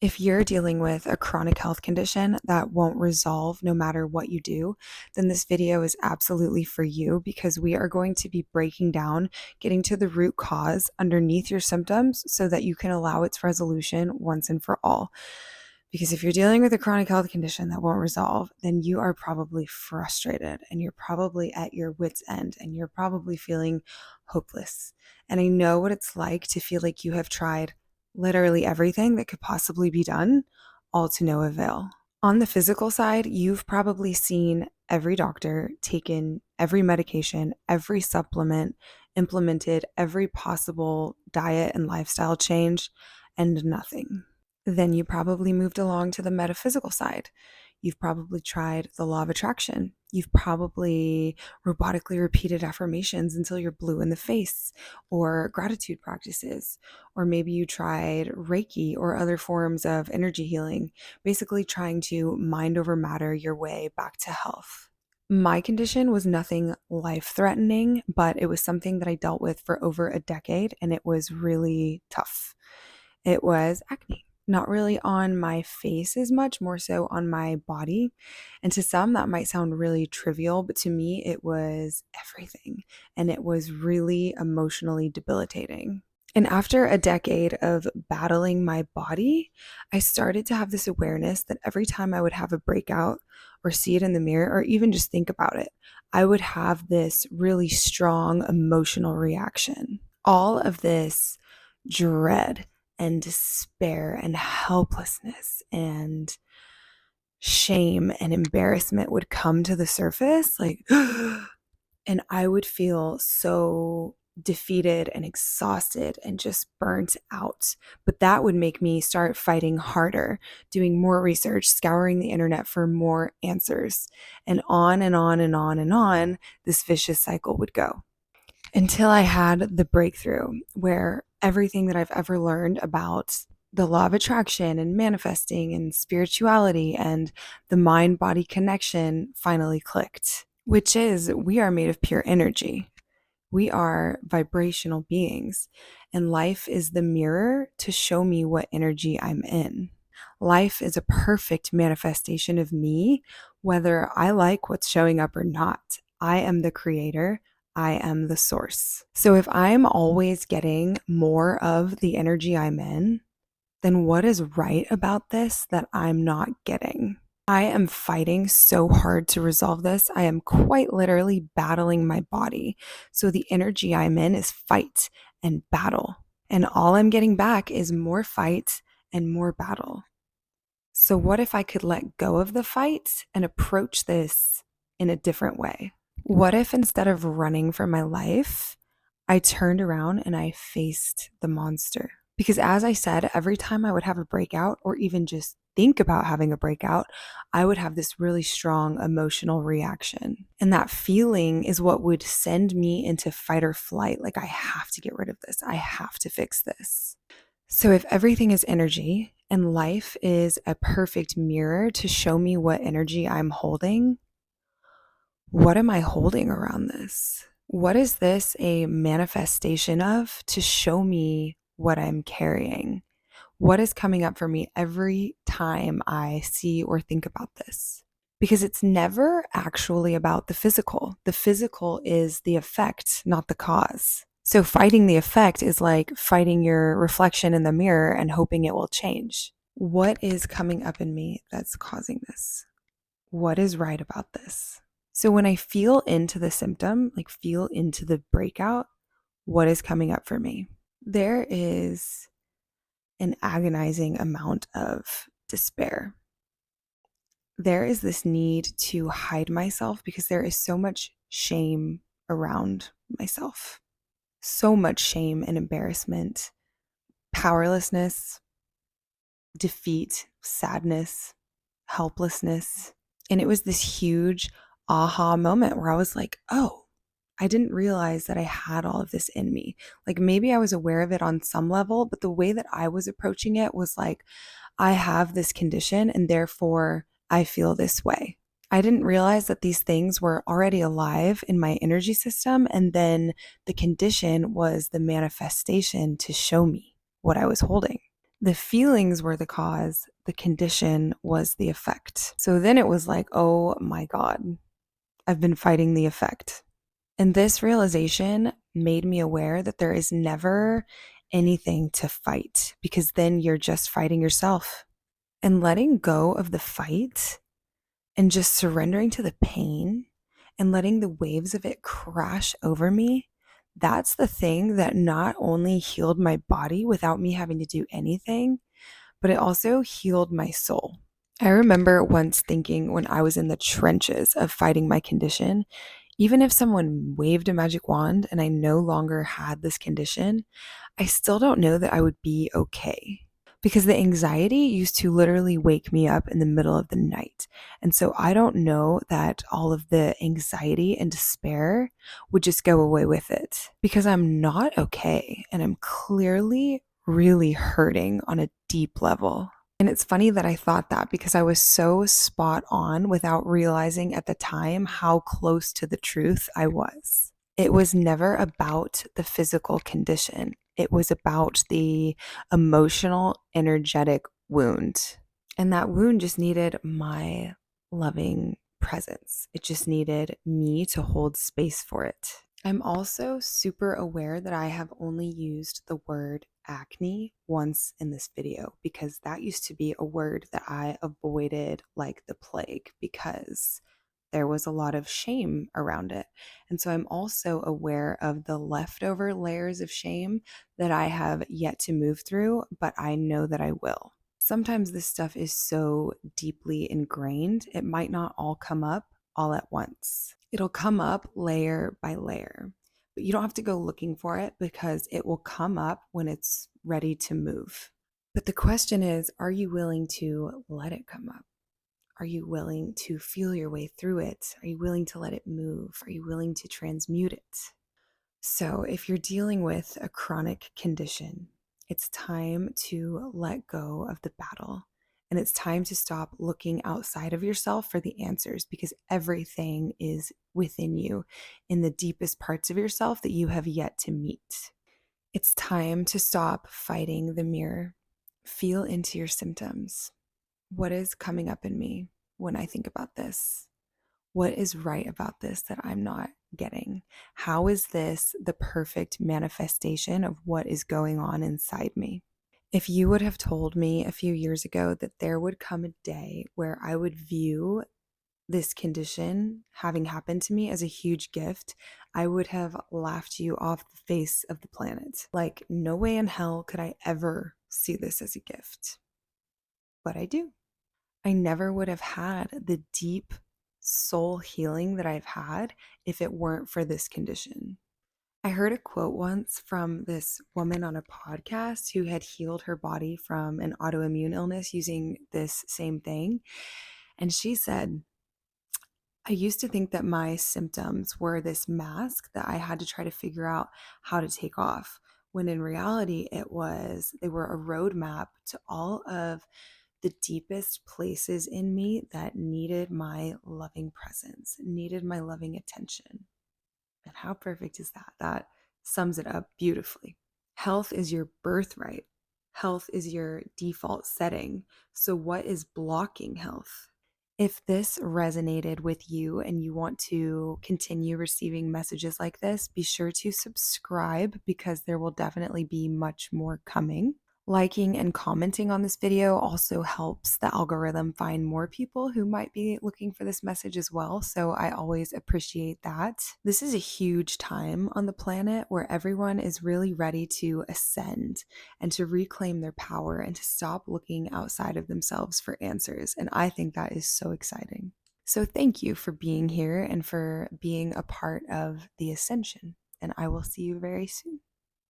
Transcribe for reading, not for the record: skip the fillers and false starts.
If you're dealing with a chronic health condition that won't resolve no matter what you do, then this video is absolutely for you because we are going to be breaking down, getting to the root cause underneath your symptoms so that you can allow its resolution once and for all. Because if you're dealing with a chronic health condition that won't resolve, then you are probably frustrated and you're probably at your wit's end and you're probably feeling hopeless. And I know what it's like to feel like you have tried literally everything that could possibly be done, all to no avail. On the physical side, you've probably seen every doctor, taken every medication, every supplement, implemented every possible diet and lifestyle change, and nothing. Then you probably moved along to the metaphysical side. You've probably tried the law of attraction. You've probably robotically repeated affirmations until you're blue in the face, or gratitude practices, or maybe you tried Reiki or other forms of energy healing, basically trying to mind over matter your way back to health. My condition was nothing life threatening, but it was something that I dealt with for over a decade, and it was really tough. It was acne. Not really on my face as much, more so on my body. And to some, that might sound really trivial, but to me, it was everything. And it was really emotionally debilitating. And after a decade of battling my body, I started to have this awareness that every time I would have a breakout or see it in the mirror or even just think about it, I would have this really strong emotional reaction. All of this dread and despair and helplessness and shame and embarrassment would come to the surface, like, and I would feel so defeated and exhausted and just burnt out. But that would make me start fighting harder, doing more research, scouring the internet for more answers, and on and on and on and on, this vicious cycle would go until I had the breakthrough where everything that I've ever learned about the law of attraction and manifesting and spirituality and the mind body connection finally clicked, which is we are made of pure energy. We are vibrational beings, and life is the mirror to show me what energy I'm in. Life is a perfect manifestation of me, whether I like what's showing up or not. I am the creator. I am the source. So if I'm always getting more of the energy I'm in, then what is right about this that I'm not getting? I am fighting so hard to resolve this. I am quite literally battling my body. So the energy I'm in is fight and battle. And all I'm getting back is more fight and more battle. So what if I could let go of the fight and approach this in a different way? What if instead of running for my life, I turned around and I faced the monster? Because as I said, every time I would have a breakout or even just think about having a breakout, I would have this really strong emotional reaction. And that feeling is what would send me into fight or flight. Like, I have to get rid of this. I have to fix this. So if everything is energy and life is a perfect mirror to show me what energy I'm holding, what am I holding around this? What is this a manifestation of to show me what I'm carrying? What is coming up for me every time I see or think about this? Because it's never actually about the physical. The physical is the effect, not the cause. So fighting the effect is like fighting your reflection in the mirror and hoping it will change. What is coming up in me that's causing this? What is right about this? So when I feel into the symptom, like feel into the breakout, what is coming up for me? There is an agonizing amount of despair. There is this need to hide myself because there is so much shame around myself. So much shame and embarrassment, powerlessness, defeat, sadness, helplessness. And it was this huge aha moment where I was like, oh, I didn't realize that I had all of this in me. Like maybe I was aware of it on some level, but the way that I was approaching it was like, I have this condition and therefore I feel this way. I didn't realize that these things were already alive in my energy system. And then the condition was the manifestation to show me what I was holding. The feelings were the cause, the condition was the effect. So then it was like, oh my God, I've been fighting the effect. And this realization made me aware that there is never anything to fight, because then you're just fighting yourself. And letting go of the fight and just surrendering to the pain and letting the waves of it crash over me, that's the thing that not only healed my body without me having to do anything, but it also healed my soul. I remember once thinking, when I was in the trenches of fighting my condition, even if someone waved a magic wand and I no longer had this condition, I still don't know that I would be okay. Because the anxiety used to literally wake me up in the middle of the night. And so I don't know that all of the anxiety and despair would just go away with it, because I'm not okay and I'm clearly really hurting on a deep level. And it's funny that I thought that, because I was so spot on without realizing at the time how close to the truth I was. It was never about the physical condition. It was about the emotional, energetic wound. And that wound just needed my loving presence. It just needed me to hold space for it. I'm also super aware that I have only used the word acne once in this video, because that used to be a word that I avoided like the plague, because there was a lot of shame around it. And so I'm also aware of the leftover layers of shame that I have yet to move through, but I know that I will. Sometimes this stuff is so deeply ingrained, it might not all come up all at once. It'll come up layer by layer, but you don't have to go looking for it, because it will come up when it's ready to move. But the question is, are you willing to let it come up? Are you willing to feel your way through it? Are you willing to let it move? Are you willing to transmute it? So, if you're dealing with a chronic condition, it's time to let go of the battle. And it's time to stop looking outside of yourself for the answers, because everything is within you, in the deepest parts of yourself that you have yet to meet. It's time to stop fighting the mirror. Feel into your symptoms. What is coming up in me when I think about this? What is right about this that I'm not getting? How is this the perfect manifestation of what is going on inside me? If you would have told me a few years ago that there would come a day where I would view this condition having happened to me as a huge gift, I would have laughed you off the face of the planet. Like, no way in hell could I ever see this as a gift. But I do. I never would have had the deep soul healing that I've had if it weren't for this condition. I heard a quote once from this woman on a podcast who had healed her body from an autoimmune illness using this same thing. And she said, I used to think that my symptoms were this mask that I had to try to figure out how to take off, when in reality they were a roadmap to all of the deepest places in me that needed my loving presence, needed my loving attention. And how perfect is that? That sums it up beautifully. Health is your birthright. Health is your default setting. So what is blocking health? If this resonated with you and you want to continue receiving messages like this, be sure to subscribe, because there will definitely be much more coming. Liking and commenting on this video also helps the algorithm find more people who might be looking for this message as well, so I always appreciate that. This is a huge time on the planet where everyone is really ready to ascend and to reclaim their power and to stop looking outside of themselves for answers, and I think that is so exciting. So thank you for being here and for being a part of the ascension, and I will see you very soon.